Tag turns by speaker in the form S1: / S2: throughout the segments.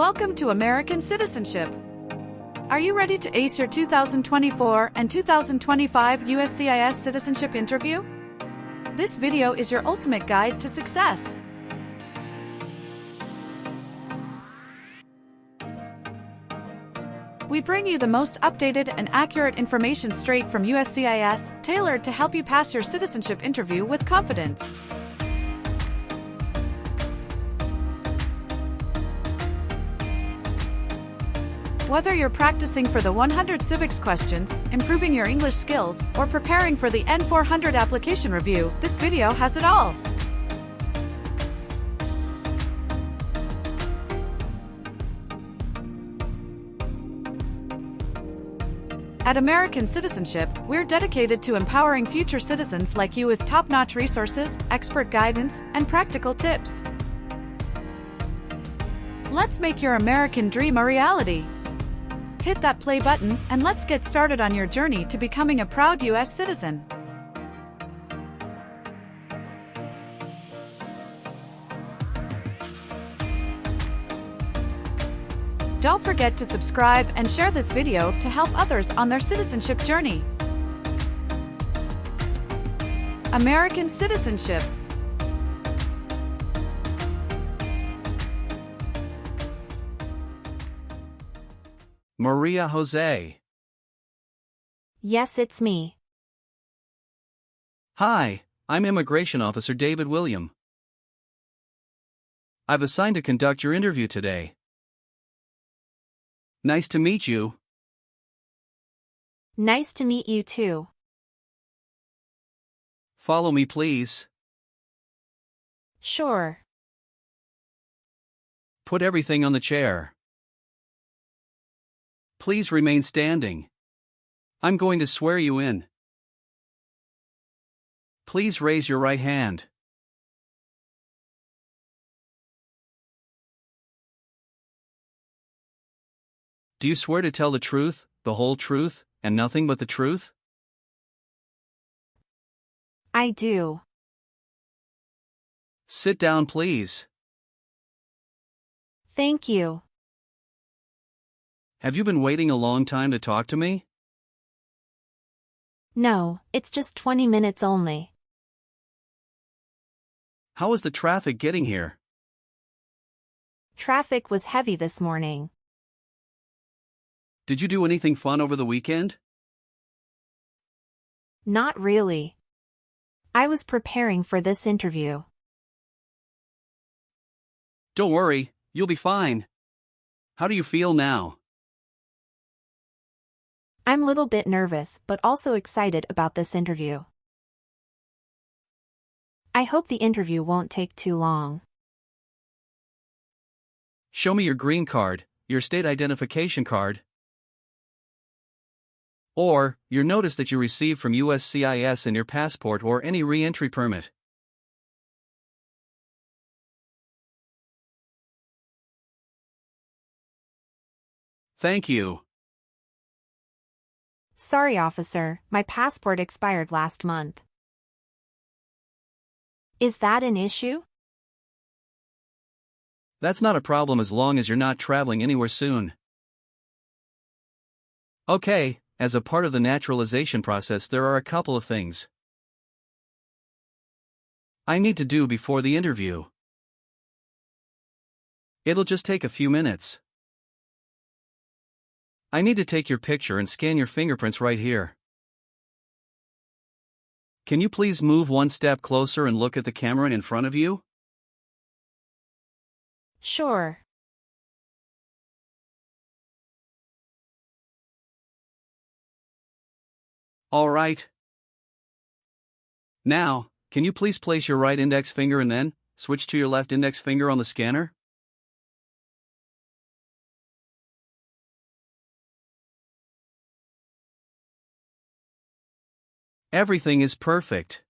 S1: Welcome to American Citizenship. Are you ready to ace your 2024 and 2025 USCIS Citizenship Interview? This video is your ultimate guide to success. We bring you the most updated and accurate information straight from USCIS, tailored to help you pass your citizenship interview with confidence. Whether you're practicing for the 100 Civics questions, improving your English skills, or preparing for the N400 application review, this video has it all. At American Citizenship, we're dedicated to empowering future citizens like you with top-notch resources, expert guidance, and practical tips. Let's make your American dream a reality. Hit that play button, and let's get started on your journey to becoming a proud U.S. citizen. Don't forget to subscribe and share this video to help others on their citizenship journey. American Citizenship.
S2: Maria Jose.
S3: Yes, it's me.
S2: Hi, I'm Immigration Officer David William. I've assigned to conduct your interview today. Nice to meet you.
S3: Nice to meet you too.
S2: Follow me, please.
S3: Sure.
S2: Put everything on the chair. Please remain standing. I'm going to swear you in. Please raise your right hand. Do you swear to tell the truth, the whole truth, and nothing but the truth?
S3: I do.
S2: Sit down, please.
S3: Thank you.
S2: Have you been waiting a long time to talk to me?
S3: No, it's just 20 minutes only.
S2: How was the traffic getting here?
S3: Traffic was heavy this morning.
S2: Did you do anything fun over the weekend?
S3: Not really. I was preparing for this interview.
S2: Don't worry, you'll be fine. How do you feel now?
S3: I'm a little bit nervous but also excited about this interview. I hope the interview won't take too long.
S2: Show me your green card, your state identification card, or your notice that you received from USCIS and your passport or any re-entry permit. Thank you.
S3: Sorry, officer, my passport expired last month. Is that an issue?
S2: That's not a problem as long as you're not traveling anywhere soon. Okay, as a part of the naturalization process, there are a couple of things I need to do before the interview. It'll just take a few minutes. I need to take your picture and scan your fingerprints right here. Can you please move one step closer and look at the camera in front of you?
S3: Sure.
S2: All right. Now, can you please place your right index finger and then switch to your left index finger on the scanner? Everything is perfect.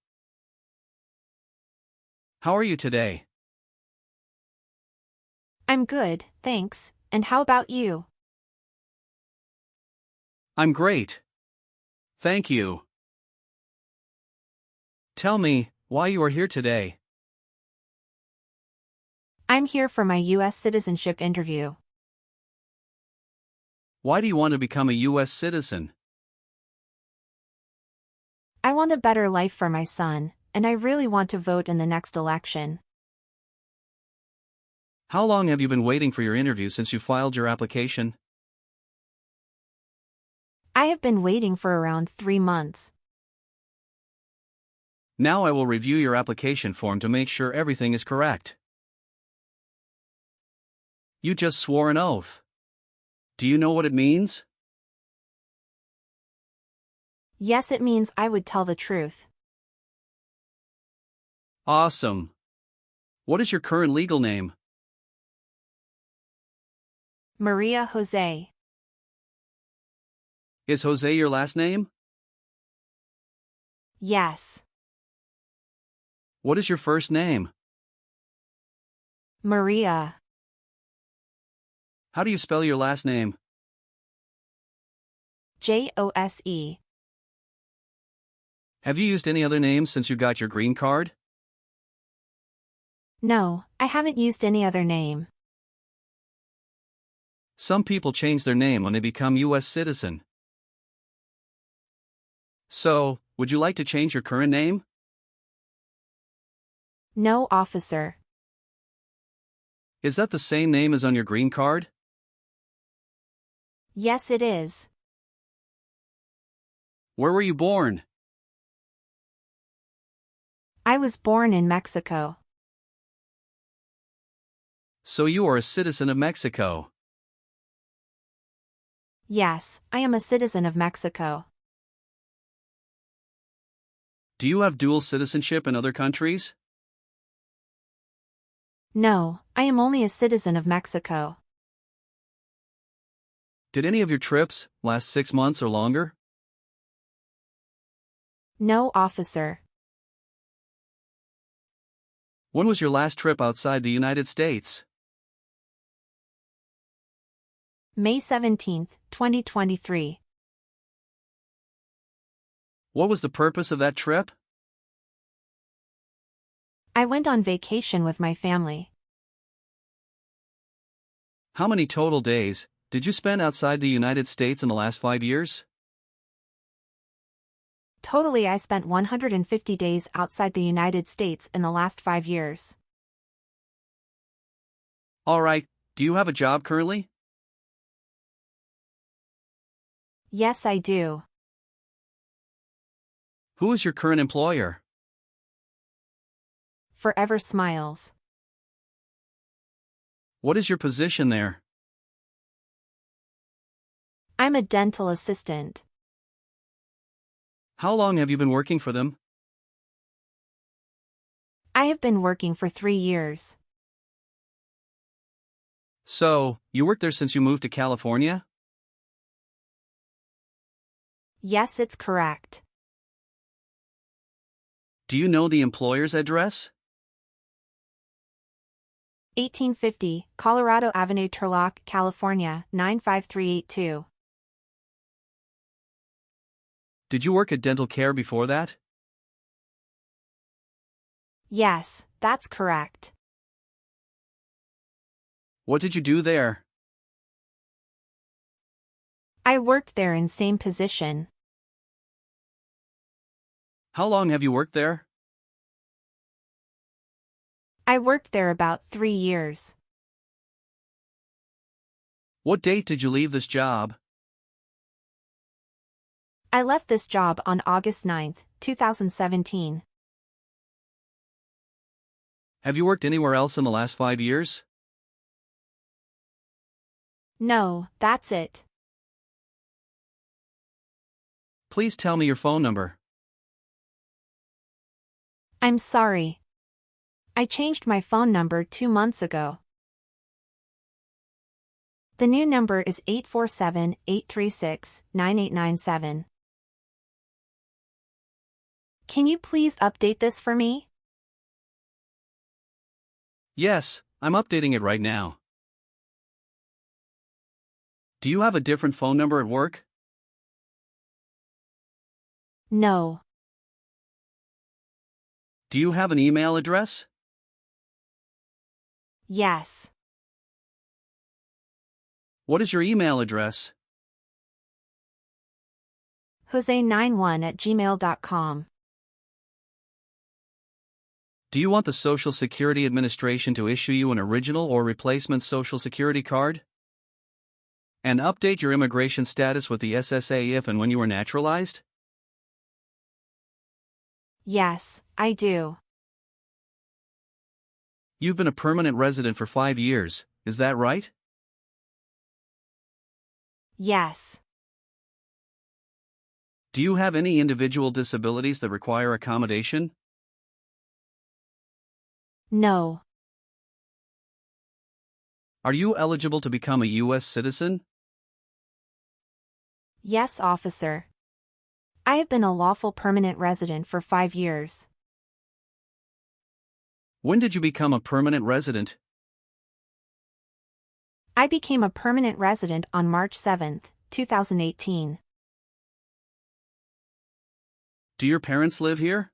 S2: How are you today?
S3: I'm good, thanks, and how about you?
S2: I'm great. Thank you. Tell me why you are here today.
S3: I'm here for my U.S. citizenship interview.
S2: Why do you want to become a U.S. citizen?
S3: I want a better life for my son, and I really want to vote in the next election.
S2: How long have you been waiting for your interview since you filed your application?
S3: I have been waiting for around 3 months.
S2: Now I will review your application form to make sure everything is correct. You just swore an oath. Do you know what it means?
S3: Yes, it means I would tell the truth.
S2: Awesome. What is your current legal name?
S3: Maria Jose.
S2: Is Jose your last name?
S3: Yes.
S2: What is your first name?
S3: Maria.
S2: How do you spell your last name?
S3: Jose.
S2: Have you used any other names since you got your green card?
S3: No, I haven't used any other name.
S2: Some people change their name when they become U.S. citizen. So, would you like to change your current name?
S3: No, officer.
S2: Is that the same name as on your green card?
S3: Yes, it is.
S2: Where were you born?
S3: I was born in Mexico.
S2: So you are a citizen of Mexico.
S3: Yes, I am a citizen of Mexico.
S2: Do you have dual citizenship in other countries?
S3: No, I am only a citizen of Mexico.
S2: Did any of your trips last 6 months or longer?
S3: No, officer.
S2: When was your last trip outside the United States?
S3: May 17, 2023.
S2: What was the purpose of that trip?
S3: I went on vacation with my family.
S2: How many total days did you spend outside the United States in the last 5 years?
S3: Totally, I spent 150 days outside the United States in the last 5 years.
S2: All right, do you have a job currently?
S3: Yes, I do.
S2: Who is your current employer?
S3: Forever Smiles.
S2: What is your position there?
S3: I'm a dental assistant.
S2: How long have you been working for them?
S3: I have been working for 3 years.
S2: So, you worked there since you moved to California?
S3: Yes, it's correct.
S2: Do you know the employer's address?
S3: 1850, Colorado Avenue, Turlock, California, 95382.
S2: Did you work at dental care before that?
S3: Yes, that's correct.
S2: What did you do there?
S3: I worked there in same position.
S2: How long have you worked there?
S3: I worked there about 3 years.
S2: What date did you leave this job?
S3: I left this job on August 9, 2017.
S2: Have you worked anywhere else in the last 5 years?
S3: No, that's it.
S2: Please tell me your phone number.
S3: I'm sorry. I changed my phone number 2 months ago. The new number is 847-836-9897. Can you please update this for me?
S2: Yes, I'm updating it right now. Do you have a different phone number at work?
S3: No.
S2: Do you have an email address?
S3: Yes.
S2: What is your email address?
S3: jose91@gmail.com.
S2: Do you want the Social Security Administration to issue you an original or replacement Social Security card? And update your immigration status with the SSA if and when you were naturalized?
S3: Yes, I do.
S2: You've been a permanent resident for 5 years, is that right?
S3: Yes.
S2: Do you have any individual disabilities that require accommodation?
S3: No.
S2: Are you eligible to become a U.S. citizen?
S3: Yes, officer. I have been a lawful permanent resident for 5 years.
S2: When did you become a permanent resident?
S3: I became a permanent resident on March 7, 2018.
S2: Do your parents live here?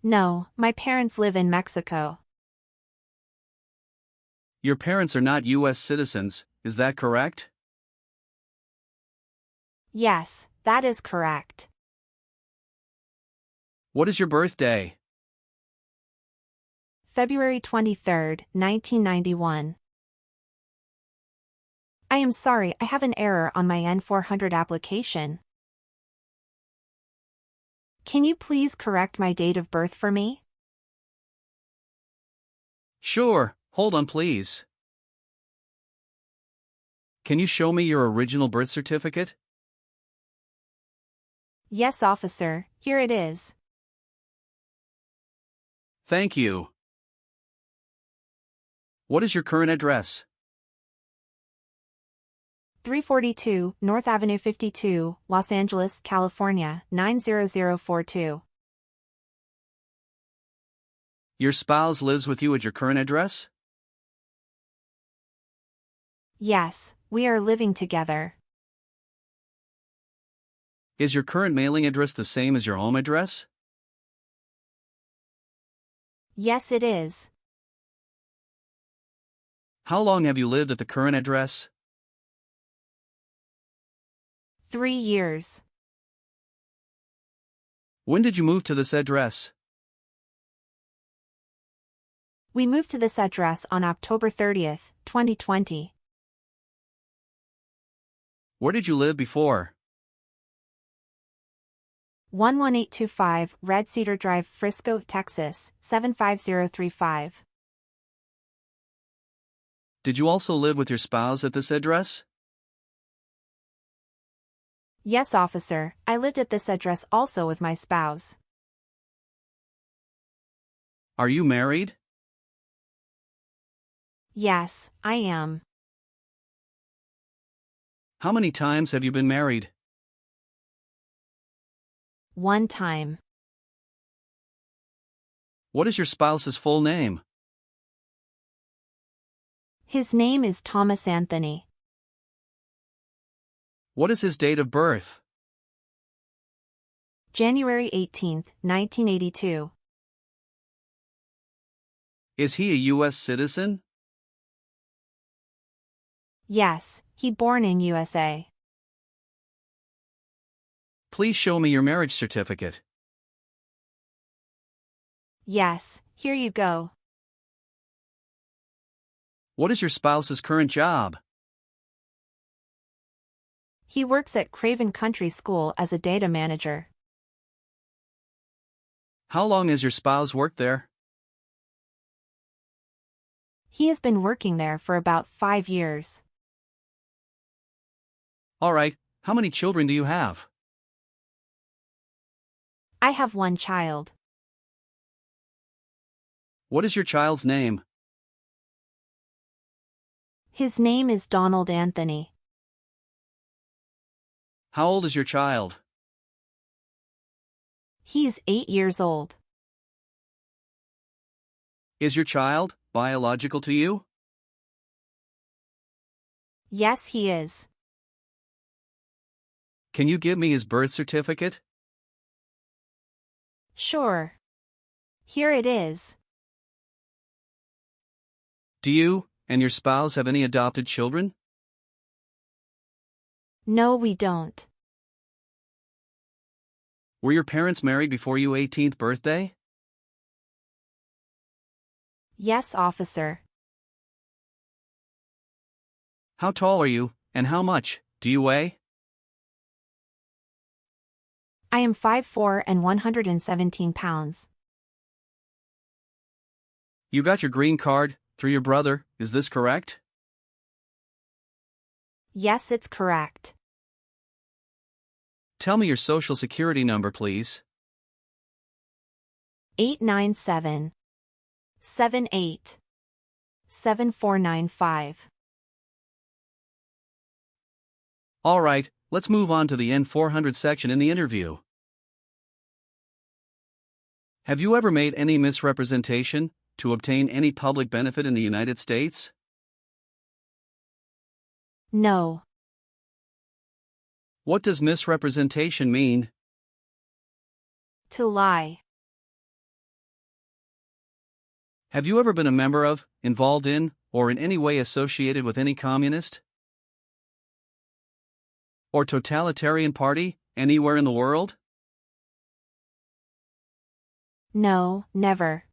S3: No, my parents live in Mexico.
S2: Your parents are not U.S. citizens, is that correct?
S3: Yes, that is correct.
S2: What is your birthday?
S3: February 23, 1991. I am sorry, I have an error on my N400 application. Can you please correct my date of birth for me?
S2: Sure, hold on please. Can you show me your original birth certificate?
S3: Yes, officer, here it is.
S2: Thank you. What is your current address?
S3: 342 North Avenue 52, Los Angeles, California, 90042.
S2: Your spouse lives with you at your current address?
S3: Yes, we are living together.
S2: Is your current mailing address the same as your home address?
S3: Yes, it is.
S2: How long have you lived at the current address?
S3: 3 years.
S2: When did you move to this address?
S3: We moved to this address on October 30, 2020.
S2: Where did you live before?
S3: 11825 Red Cedar Drive, Frisco, Texas, 75035.
S2: Did you also live with your spouse at this address?
S3: Yes, officer, I lived at this address also with my spouse.
S2: Are you married?
S3: Yes, I am.
S2: How many times have you been married?
S3: 1 time.
S2: What is your spouse's full name?
S3: His name is Thomas Anthony.
S2: What is his date of birth?
S3: January 18, 1982.
S2: Is he a U.S. citizen?
S3: Yes, he born in USA.
S2: Please show me your marriage certificate.
S3: Yes, here you go.
S2: What is your spouse's current job?
S3: He works at Craven Country School as a data manager.
S2: How long has your spouse worked there?
S3: He has been working there for about 5 years.
S2: All right, how many children do you have?
S3: I have 1 child.
S2: What is your child's name?
S3: His name is Donald Anthony.
S2: How old is your child?
S3: He is 8 years old.
S2: Is your child biological to you?
S3: Yes, he is.
S2: Can you give me his birth certificate?
S3: Sure. Here it is.
S2: Do you and your spouse have any adopted children?
S3: No, we don't.
S2: Were your parents married before your 18th birthday?
S3: Yes, officer.
S2: How tall are you, and how much do you weigh?
S3: I am 5'4" and 117 pounds.
S2: You got your green card through your brother, is this correct?
S3: Yes, it's correct.
S2: Tell me your social security number, please.
S3: 897-78-7495.
S2: All right, let's move on to the N400 section in the interview. Have you ever made any misrepresentation to obtain any public benefit in the United States?
S3: No.
S2: What does misrepresentation mean?
S3: To lie.
S2: Have you ever been a member of, involved in, or in any way associated with any communist or totalitarian party anywhere in the world?
S3: No, never.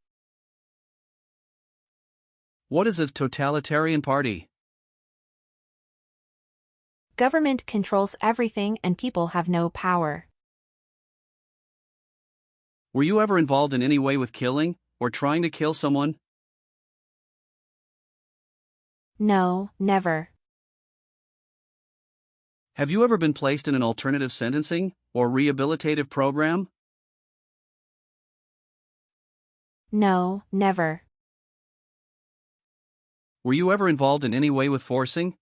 S2: What is a totalitarian party?
S3: Government controls everything and people have no power.
S2: Were you ever involved in any way with killing or trying to kill someone?
S3: No, never.
S2: Have you ever been placed in an alternative sentencing or rehabilitative program?
S3: No, never.
S2: Were you ever involved in any way with forcing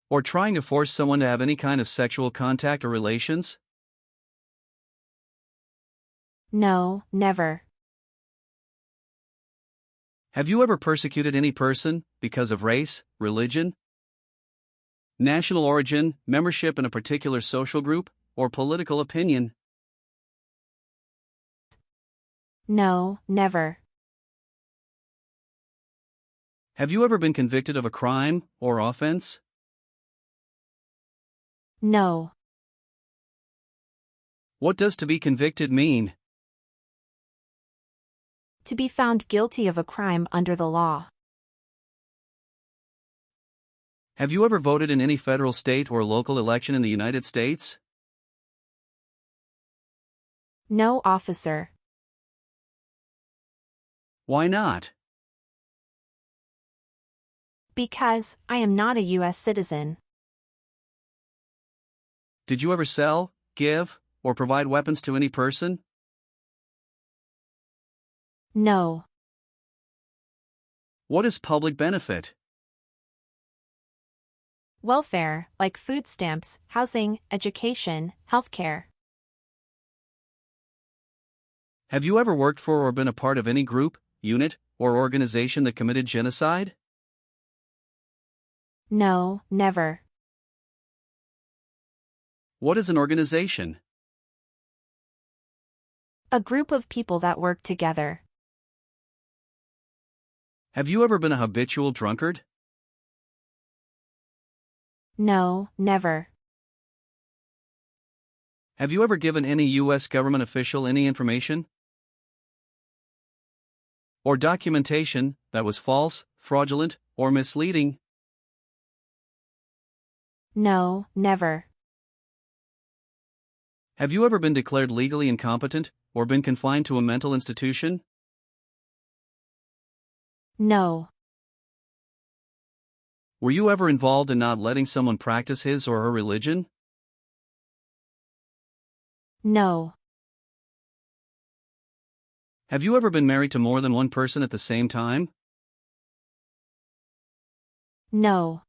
S2: or trying to force someone to have any kind of sexual contact or relations?
S3: No, never.
S2: Have you ever persecuted any person because of race, religion, national origin, membership in a particular social group, or political opinion?
S3: No, never.
S2: Have you ever been convicted of a crime or offense?
S3: No.
S2: What does to be convicted mean?
S3: To be found guilty of a crime under the law.
S2: Have you ever voted in any federal, state, or local election in the United States?
S3: No, officer.
S2: Why not?
S3: Because I am not a U.S. citizen.
S2: Did you ever sell, give, or provide weapons to any person?
S3: No.
S2: What is public benefit?
S3: Welfare, like food stamps, housing, education, healthcare.
S2: Have you ever worked for or been a part of any group, unit, or organization that committed genocide?
S3: No, never.
S2: What is an organization?
S3: A group of people that work together.
S2: Have you ever been a habitual drunkard?
S3: No, never.
S2: Have you ever given any U.S. government official any information or documentation that was false, fraudulent, or misleading?
S3: No, never.
S2: Have you ever been declared legally incompetent or been confined to a mental institution?
S3: No.
S2: Were you ever involved in not letting someone practice his or her religion?
S3: No.
S2: Have you ever been married to more than one person at the same time?
S3: No.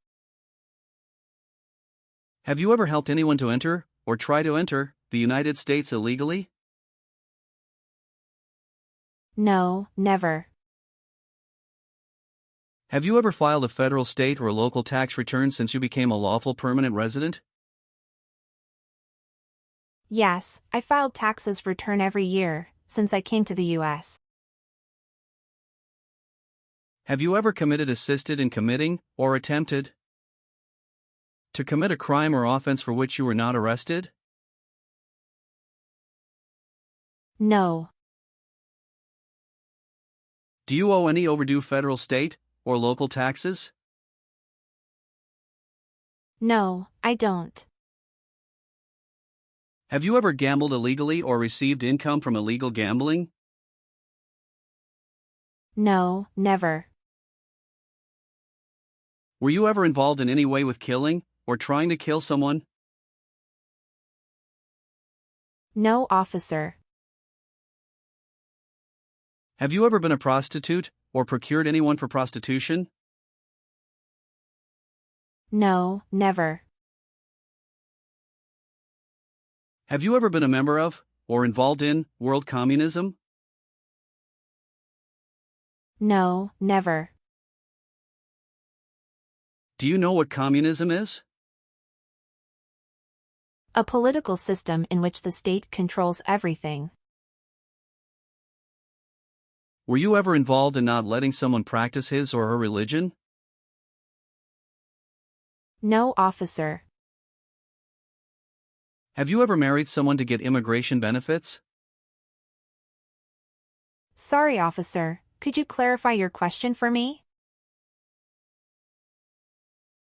S2: Have you ever helped anyone to enter, or try to enter, the United States illegally?
S3: No, never.
S2: Have you ever filed a federal, state, or local tax return since you became a lawful permanent resident?
S3: Yes, I filed taxes return every year, since I came to the U.S.
S2: Have you ever committed, assisted in committing, or attempted To commit a crime or offense for which you were not arrested?
S3: No.
S2: Do you owe any overdue federal, state, or local taxes?
S3: No, I don't.
S2: Have you ever gambled illegally or received income from illegal gambling?
S3: No, never.
S2: Were you ever involved in any way with killing, or trying to kill someone?
S3: No, officer.
S2: Have you ever been a prostitute, or procured anyone for prostitution?
S3: No, never.
S2: Have you ever been a member of, or involved in, world communism?
S3: No, never.
S2: Do you know what communism is?
S3: A political system in which the state controls everything.
S2: Were you ever involved in not letting someone practice his or her religion?
S3: No, officer.
S2: Have you ever married someone to get immigration benefits?
S3: Sorry, officer. Could you clarify your question for me?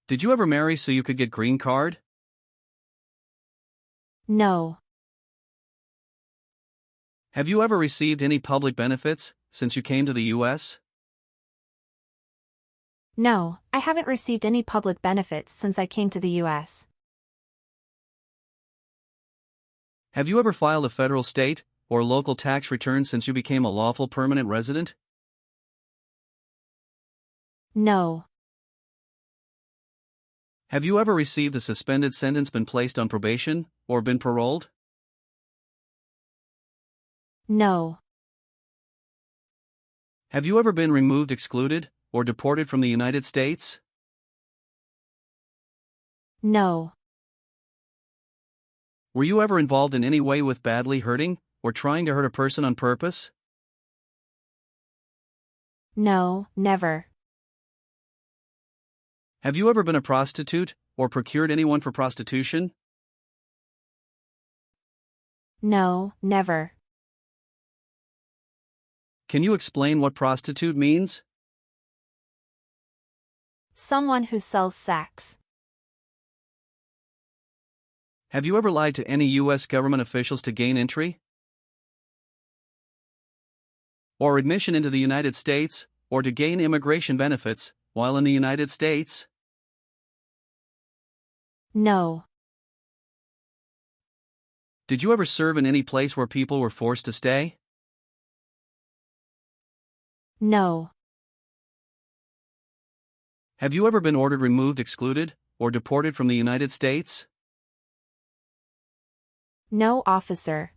S2: Did you ever marry so you could get green card?
S3: No.
S2: Have you ever received any public benefits since you came to the U.S.?
S3: No, I haven't received any public benefits since I came to the U.S.
S2: Have you ever filed a federal, state, or local tax return since you became a lawful permanent resident?
S3: No.
S2: Have you ever received a suspended sentence, been placed on probation, or been paroled?
S3: No.
S2: Have you ever been removed, excluded, or deported from the United States?
S3: No.
S2: Were you ever involved in any way with badly hurting, or trying to hurt a person on purpose?
S3: No, never.
S2: Have you ever been a prostitute, or procured anyone for prostitution?
S3: No, never.
S2: Can you explain what prostitute means?
S3: Someone who sells sex.
S2: Have you ever lied to any U.S. government officials to gain entry or admission into the United States, or to gain immigration benefits while in the United States?
S3: No.
S2: Did you ever serve in any place where people were forced to stay?
S3: No.
S2: Have you ever been ordered removed, excluded, or deported from the United States?
S3: No, officer.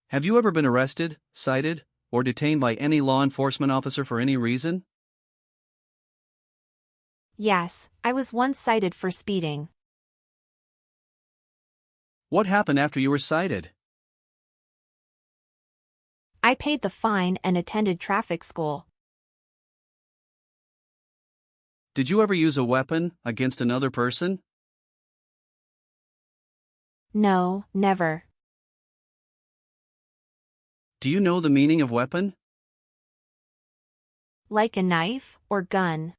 S2: Have you ever been arrested, cited, or detained by any law enforcement officer for any reason?
S3: Yes, I was once cited for speeding.
S2: What happened after you were cited?
S3: I paid the fine and attended traffic school.
S2: Did you ever use a weapon against another person?
S3: No, never.
S2: Do you know the meaning of weapon?
S3: Like a knife or gun.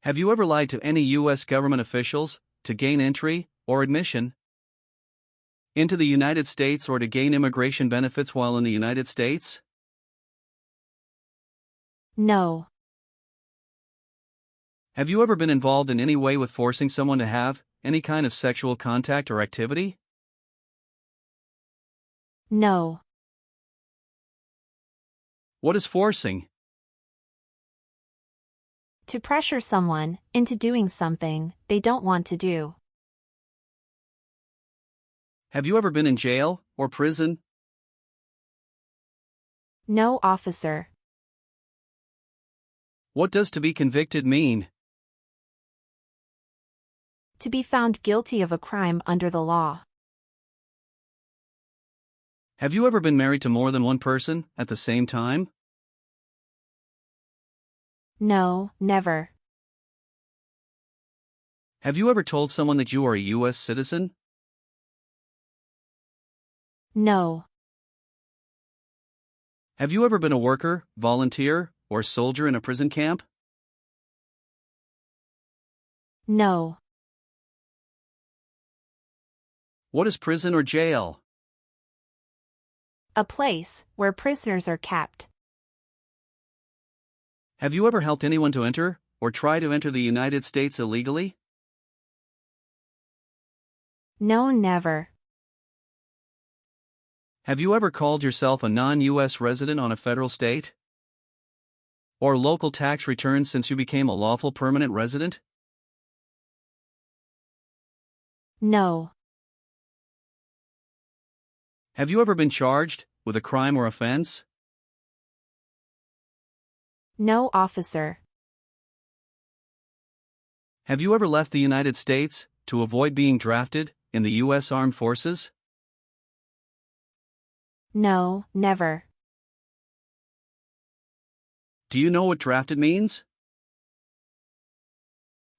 S2: Have you ever lied to any U.S. government officials to gain entry or admission into the United States, or to gain immigration benefits while in the United States?
S3: No.
S2: Have you ever been involved in any way with forcing someone to have any kind of sexual contact or activity?
S3: No.
S2: What is forcing?
S3: To pressure someone into doing something they don't want to do.
S2: Have you ever been in jail or prison?
S3: No, officer.
S2: What does to be convicted mean?
S3: To be found guilty of a crime under the law.
S2: Have you ever been married to more than one person at the same time?
S3: No, never.
S2: Have you ever told someone that you are a U.S. citizen?
S3: No.
S2: Have you ever been a worker, volunteer, or soldier in a prison camp?
S3: No.
S2: What is prison or jail?
S3: A place where prisoners are kept.
S2: Have you ever helped anyone to enter, or try to enter the United States illegally?
S3: No, never.
S2: Have you ever called yourself a non-U.S. resident on a federal state or local tax return since you became a lawful permanent resident?
S3: No.
S2: Have you ever been charged with a crime or offense?
S3: No, officer.
S2: Have you ever left the United States to avoid being drafted in the U.S. Armed Forces?
S3: No, never.
S2: Do you know what drafted means?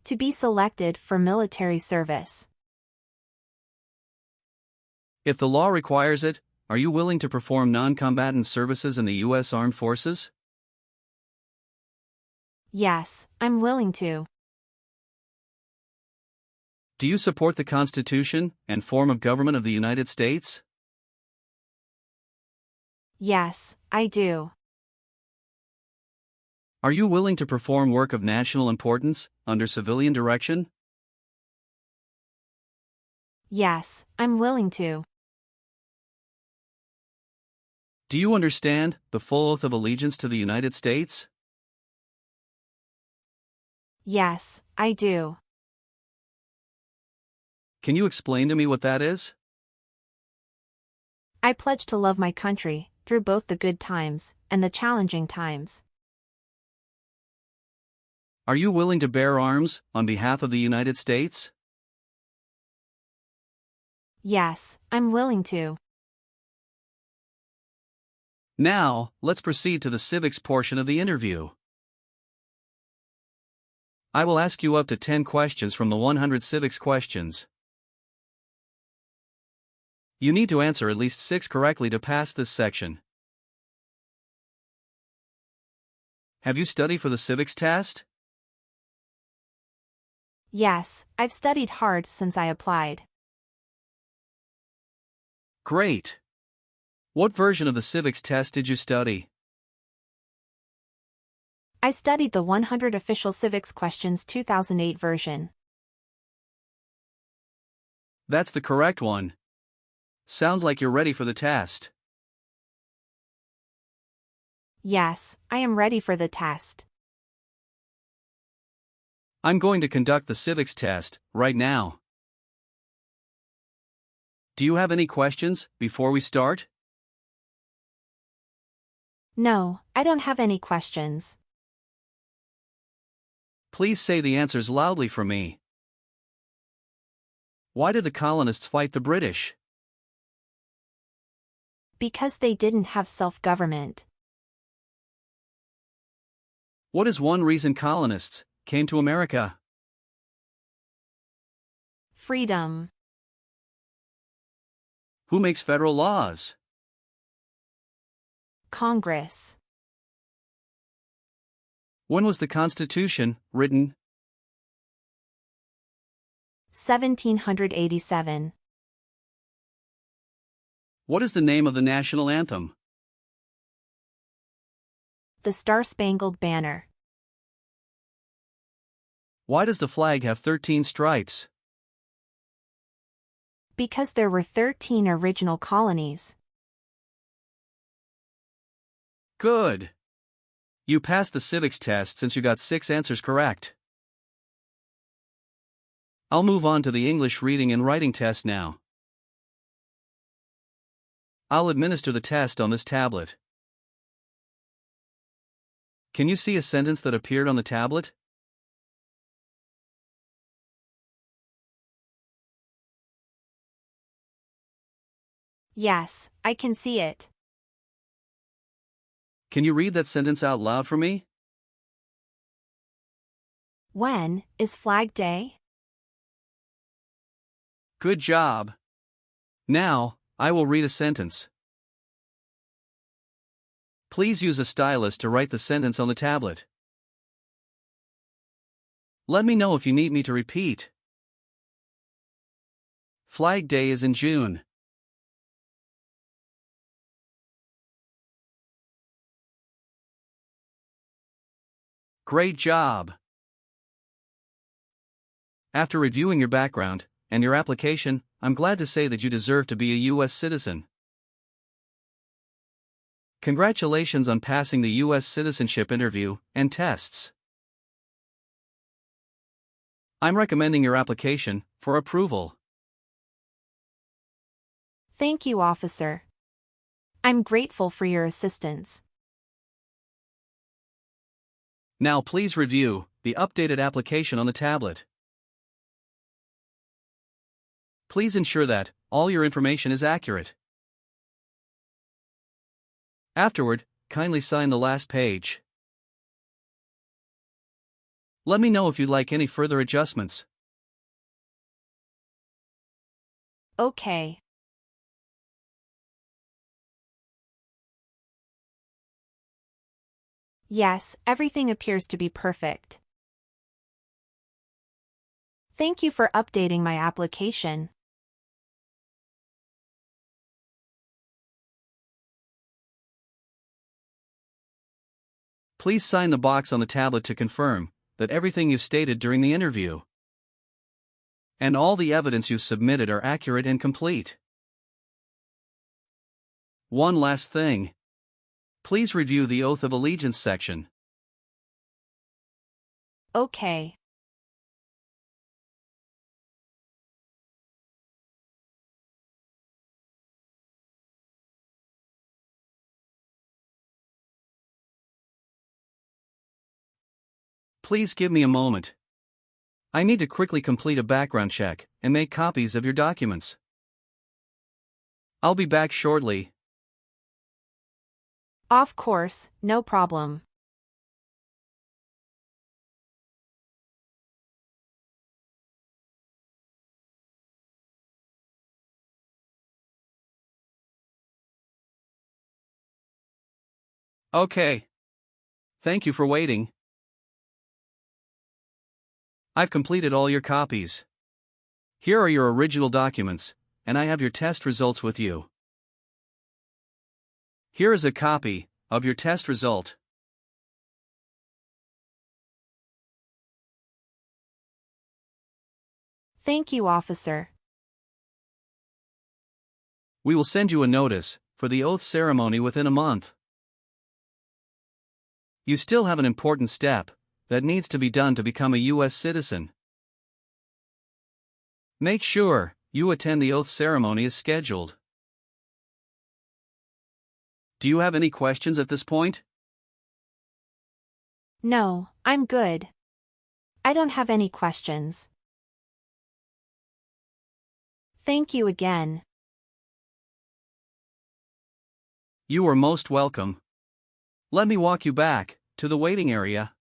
S3: To be selected for military service.
S2: If the law requires it, are you willing to perform non-combatant services in the U.S. Armed Forces?
S3: Yes, I'm willing to.
S2: Do you support the Constitution and form of government of the United States?
S3: Yes, I do.
S2: Are you willing to perform work of national importance under civilian direction?
S3: Yes, I'm willing to.
S2: Do you understand the full oath of allegiance to the United States?
S3: Yes, I do.
S2: Can you explain to me what that is?
S3: I pledge to love my country, through both the good times and the challenging times.
S2: Are you willing to bear arms on behalf of the United States?
S3: Yes, I'm willing to.
S2: Now, let's proceed to the civics portion of the interview. I will ask you up to 10 questions from the 100 civics questions. You need to answer at least 6 correctly to pass this section. Have you studied for the civics test?
S3: Yes, I've studied hard since I applied.
S2: Great! What version of the civics test did you study?
S3: I studied the 100 Official Civics Questions 2008 version.
S2: That's the correct one. Sounds like you're ready for the test.
S3: Yes, I am ready for the test.
S2: I'm going to conduct the civics test right now. Do you have any questions before we start?
S3: No, I don't have any questions.
S2: Please say the answers loudly for me. Why did the colonists fight the British?
S3: Because they didn't have self-government.
S2: What is one reason colonists came to America?
S3: Freedom.
S2: Who makes federal laws?
S3: Congress.
S2: When was the Constitution written?
S3: 1787.
S2: What is the name of the national anthem?
S3: The Star-Spangled Banner.
S2: Why does the flag have 13 stripes?
S3: Because there were 13 original colonies.
S2: Good! You passed the civics test since you got 6 answers correct. I'll move on to the English reading and writing test now. I'll administer the test on this tablet. Can you see a sentence that appeared on the tablet?
S3: Yes, I can see it.
S2: Can you read that sentence out loud for me?
S3: When is Flag Day?
S2: Good job. Now, I will read a sentence. Please use a stylus to write the sentence on the tablet. Let me know if you need me to repeat. Flag Day is in June. Great job! After reviewing your background and your application, I'm glad to say that you deserve to be a U.S. citizen. Congratulations on passing the U.S. citizenship interview and tests. I'm recommending your application for approval.
S3: Thank you, officer. I'm grateful for your assistance.
S2: Now please review the updated application on the tablet. Please ensure that all your information is accurate. Afterward, kindly sign the last page. Let me know if you'd like any further adjustments.
S3: Okay. Yes, everything appears to be perfect. Thank you for updating my application.
S2: Please sign the box on the tablet to confirm that everything you stated during the interview and all the evidence you've submitted are accurate and complete. One last thing. Please review the Oath of Allegiance section.
S3: Okay.
S2: Please give me a moment. I need to quickly complete a background check and make copies of your documents. I'll be back shortly.
S3: Of course, no problem.
S2: Okay. Thank you for waiting. I've completed all your copies. Here are your original documents, and I have your test results with you. Here is a copy of your test result.
S3: Thank you, officer.
S2: We will send you a notice for the oath ceremony within a month. You still have an important step that needs to be done to become a U.S. citizen. Make sure you attend the oath ceremony as scheduled. Do you have any questions at this point?
S3: No, I'm good. I don't have any questions. Thank you again.
S2: You are most welcome. Let me walk you back to the waiting area.